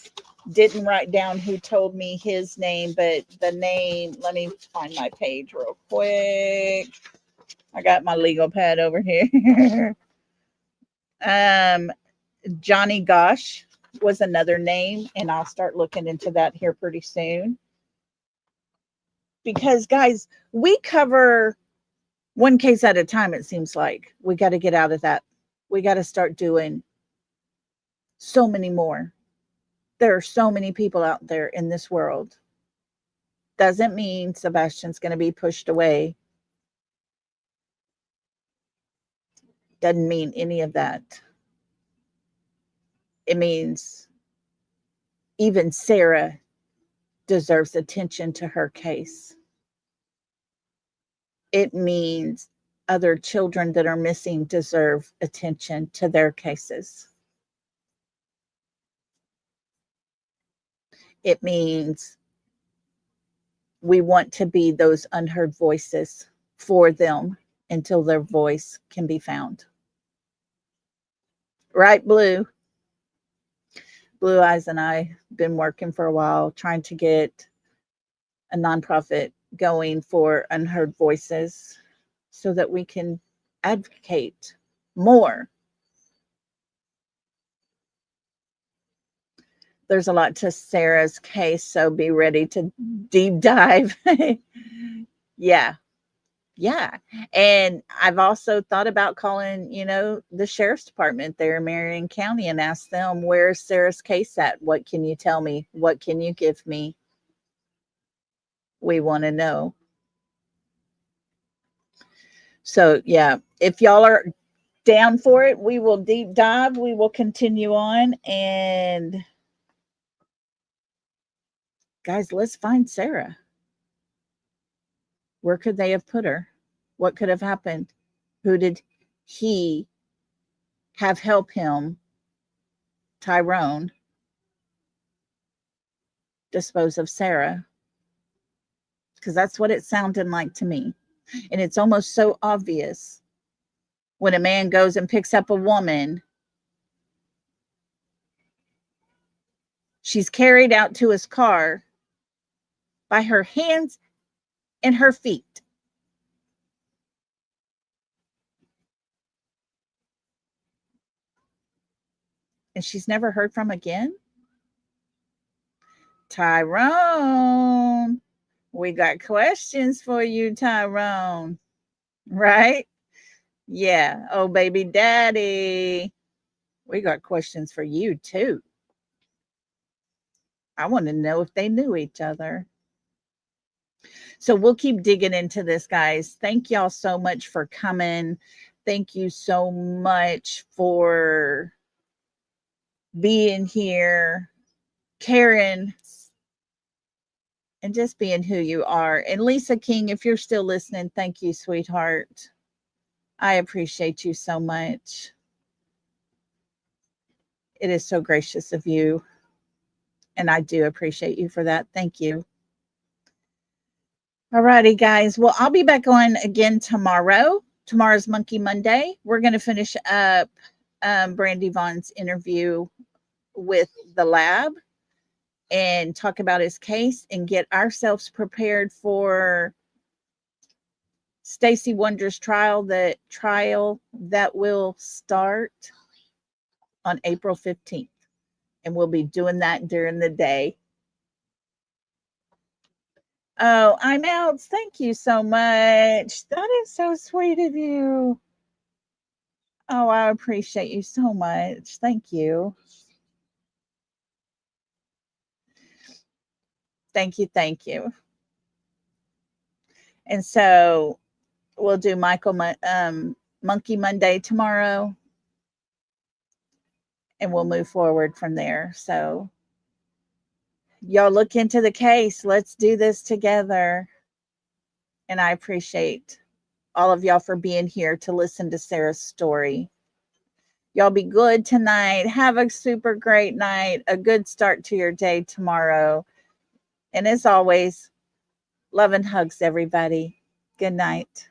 didn't write down who told me his name, but the name, let me find my page real quick. I got my legal pad over here. Johnny Gosh was another name, and I'll start looking into that here pretty soon. Because guys, we cover one case at a time, it seems like. We got to get out of that. we got to start doing so many more. There are so many people out there in this world. Doesn't mean Sebastian's going to be pushed away. Doesn't mean any of that. It means even Sara deserves attention to her case. It means other children that are missing deserve attention to their cases. It means we want to be those unheard voices for them until their voice can be found. Right, Blue? Blue Eyes and I have been working for a while trying to get a nonprofit going for unheard voices so that we can advocate more. There's a lot to Sara's case, so be ready to deep dive. Yeah. Yeah. And I've also thought about calling, the sheriff's department there in Marion County and ask them, where's Sara's case at? What can you tell me? What can you give me? We want to know. So, yeah, if y'all are down for it, we will deep dive. We will continue on. And guys, let's find Sara. Where could they have put her? What could have happened? Who did he have help him, Tyrone, dispose of Sara? Because that's what it sounded like to me. And it's almost so obvious when a man goes and picks up a woman. She's carried out to his car by her hands and her feet. And she's never heard from again. Tyrone, we got questions for you, Tyrone. Right? Yeah. Oh, baby daddy. We got questions for you, too. I want to know if they knew each other. So we'll keep digging into this, guys. Thank y'all so much for coming. Thank you so much for being here, Karen, and just being who you are. And Lisa King, if you're still listening, thank you, sweetheart. I appreciate you so much. It is so gracious of you. And I do appreciate you for that. Thank you. All righty, guys. Well, I'll be back on again tomorrow. Tomorrow's Monkey Monday. We're going to finish up Brandy Vaughn's interview with the lab and talk about his case and get ourselves prepared for Stacey Wonder's trial that will start on April 15th. And we'll be doing that during the day. Oh, I'm out. Thank you so much. That is so sweet of you. Oh, I appreciate you so much. Thank you. Thank you. Thank you. And so we'll do Monkey Monday tomorrow. And we'll move forward from there. So y'all look into the case. Let's do this together. And I appreciate all of y'all for being here to listen to Sara's story. Y'all be good tonight. Have a super great night. A good start to your day tomorrow. And as always, love and hugs, everybody. Good night.